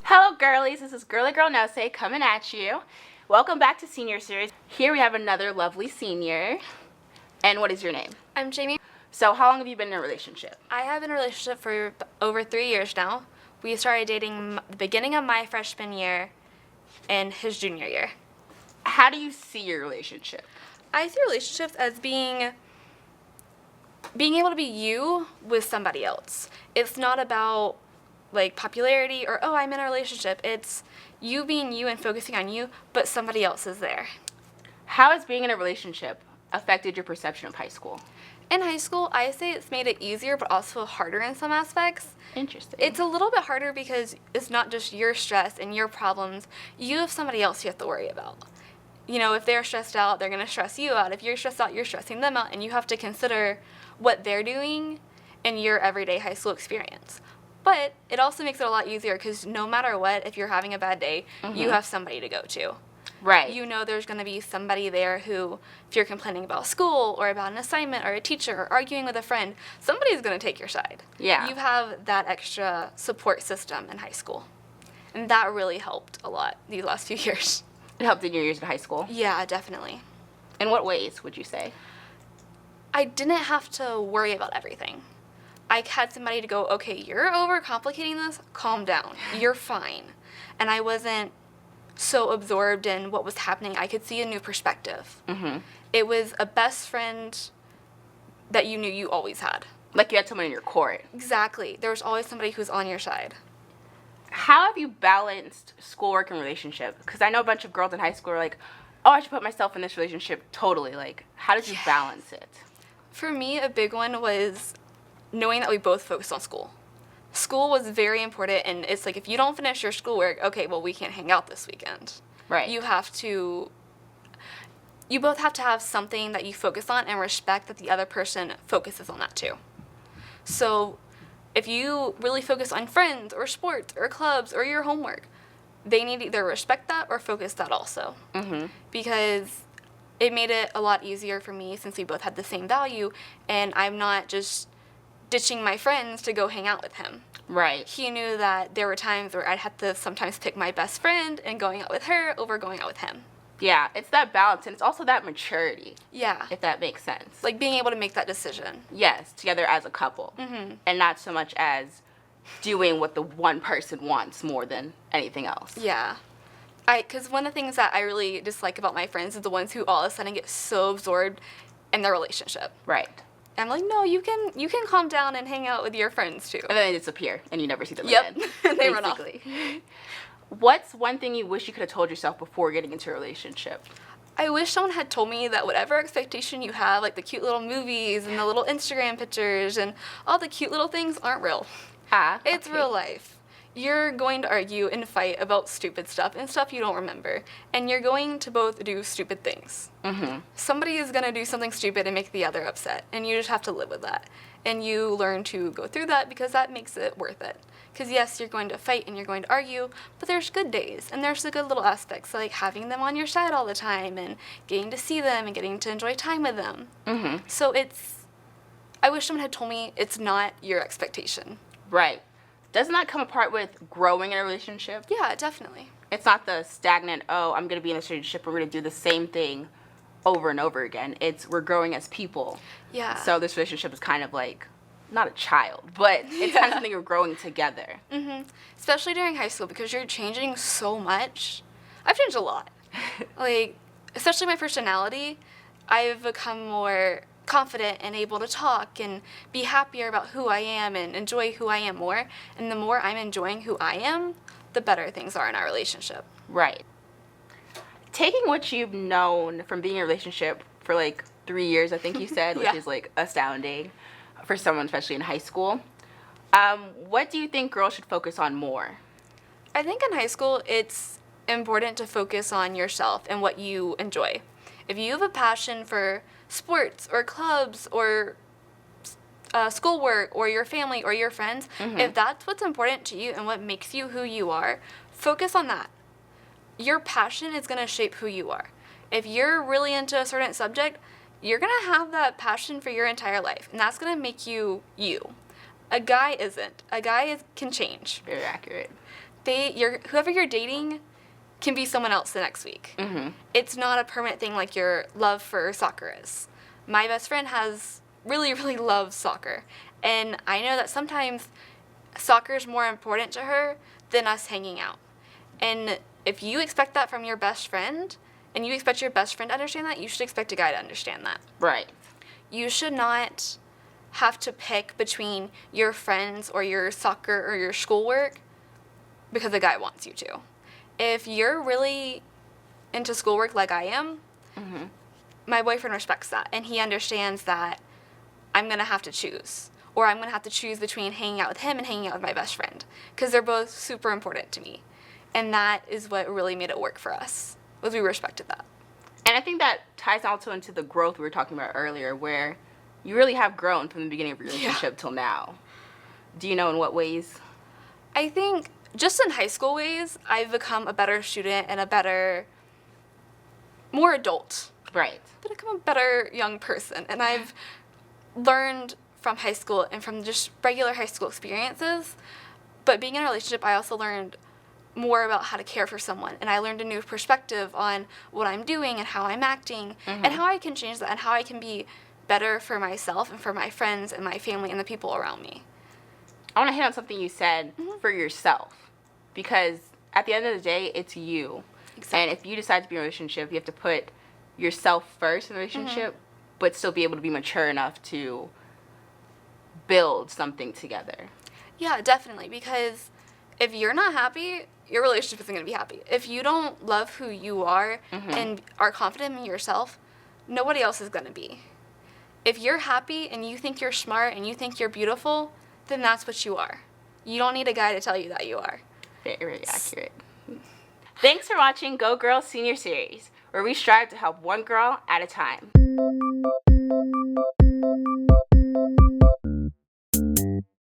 Hello girlies, this is Girly Girl Nose coming at you. Welcome back to Senior Series. Here we have another lovely senior. And what is your name? I'm Jamie. So how long have you been in a relationship? I have been in a relationship for over 3 years now. We started dating the beginning of my freshman year and his junior year. How do you see your relationship? I see relationships as being able to be you with somebody else. It's not about like popularity or, oh, I'm in a relationship. It's you being you and focusing on you, but somebody else is there. How has being in a relationship affected your perception of high school? In high school, I say it's made it easier, but also harder in some aspects. Interesting. It's a little bit harder because it's not just your stress and your problems. You have somebody else you have to worry about. You know, if they're stressed out, they're going to stress you out. If you're stressed out, you're stressing them out, and you have to consider what they're doing in your everyday high school experience. But it also makes it a lot easier because no matter what, if you're having a bad day, you have somebody to go to. Right. You know there's going to be somebody there who, if you're complaining about school or about an assignment or a teacher or arguing with a friend, somebody's going to take your side. Yeah. You have that extra support system in high school. And that really helped a lot these last few years. It helped in your years in high school? Yeah, definitely. In what ways would you say? I didn't have to worry about everything. I had somebody to go, okay, you're overcomplicating this, calm down, you're fine. And I wasn't so absorbed in what was happening. I could see a new perspective. Mm-hmm. It was a best friend that you knew you always had. Like you had someone in your court. Exactly. There was always somebody who's on your side. How have you balanced schoolwork and relationship? Because I know a bunch of girls in high school are like, oh, I should put myself in this relationship totally. Like, how did you balance it? For me, a big one was knowing that we both focused on school. School was very important, and it's like if you don't finish your schoolwork, okay, well, we can't hang out this weekend. Right. You both have to have something that you focus on and respect that the other person focuses on that too. So if you really focus on friends or sports or clubs or your homework, they need to either respect that or focus that also. Mm-hmm. Because it made it a lot easier for me since we both had the same value, and I'm not just ditching my friends to go hang out with him. Right. He knew that there were times where I'd have to sometimes pick my best friend and going out with her over going out with him. Yeah, it's that balance, and it's also that maturity. Yeah. If that makes sense. Like being able to make that decision. Yes, together as a couple. Mm-hmm. And not so much as doing what the one person wants more than anything else. Yeah. Because one of the things that I really dislike about my friends is the ones who all of a sudden get so absorbed in their relationship. Right. I'm like, no, you can calm down and hang out with your friends too. And then they disappear, and you never see them Yep. again. And they run off. What's one thing you wish you could have told yourself before getting into a relationship? I wish someone had told me that whatever expectation you have, like the cute little movies and the little Instagram pictures and all the cute little things aren't real. It's real life. You're going to argue and fight about stupid stuff and stuff you don't remember. And you're going to both do stupid things. Mm-hmm. Somebody is going to do something stupid and make the other upset. And you just have to live with that. And you learn to go through that because that makes it worth it. Because yes, you're going to fight and you're going to argue, but there's good days. And there's the good little aspects, like having them on your side all the time and getting to see them and getting to enjoy time with them. Mm-hmm. So I wish someone had told me it's not your expectation. Right. Doesn't that come apart with growing in a relationship? Yeah, definitely. It's not the stagnant, oh, I'm going to be in this relationship, we're going to do the same thing over and over again. It's we're growing as people. Yeah. So this relationship is kind of like, not a child, but it's kind of something you're growing together. Mm-hmm. Especially during high school because you're changing so much. I've changed a lot. Like, especially my personality, I've become more confident and able to talk and be happier about who I am and enjoy who I am more. And the more I'm enjoying who I am, the better things are in our relationship. Right. Taking what you've known from being in a relationship for like 3 years, I think you said, which is like astounding for someone, especially in high school. What do you think girls should focus on more? I think in high school, it's important to focus on yourself and what you enjoy. If you have a passion for sports or clubs or schoolwork or your family or your friends, if that's what's important to you and what makes you who you are, focus on that. Your passion is going to shape who you are. If you're really into a certain subject, you're going to have that passion for your entire life, and that's going to make you you. A guy isn't. A guy can change. Very accurate. Whoever you're dating can be someone else the next week. Mm-hmm. It's not a permanent thing like your love for soccer is. My best friend really, really loves soccer. And I know that sometimes soccer is more important to her than us hanging out. And if you expect that from your best friend, and you expect your best friend to understand that, you should expect a guy to understand that. Right. You should not have to pick between your friends or your soccer or your schoolwork because a guy wants you to. If you're really into schoolwork like I am, Mm-hmm. my boyfriend respects that, and he understands that I'm going to have to choose. Or I'm going to have to choose between hanging out with him and hanging out with my best friend, because they're both super important to me. And that is what really made it work for us, was we respected that. And I think that ties also into the growth we were talking about earlier, where you really have grown from the beginning of your relationship till now. Do you know in what ways? I think just in high school ways, I've become a better student and more adult. Right. I've become a better young person. And I've learned from high school and from just regular high school experiences. But being in a relationship, I also learned more about how to care for someone. And I learned a new perspective on what I'm doing and how I'm acting and how I can change that and how I can be better for myself and for my friends and my family and the people around me. I want to hit on something you said for yourself, because at the end of the day, it's you. Exactly. And if you decide to be in a relationship, you have to put yourself first in the relationship, but still be able to be mature enough to build something together. Yeah, definitely. Because if you're not happy, your relationship isn't going to be happy. If you don't love who you are and are confident in yourself, nobody else is going to be. If you're happy and you think you're smart and you think you're beautiful, then that's what you are. You don't need a guy to tell you that you are. Very accurate. Thanks for watching Go Girl Senior Series, where we strive to help one girl at a time.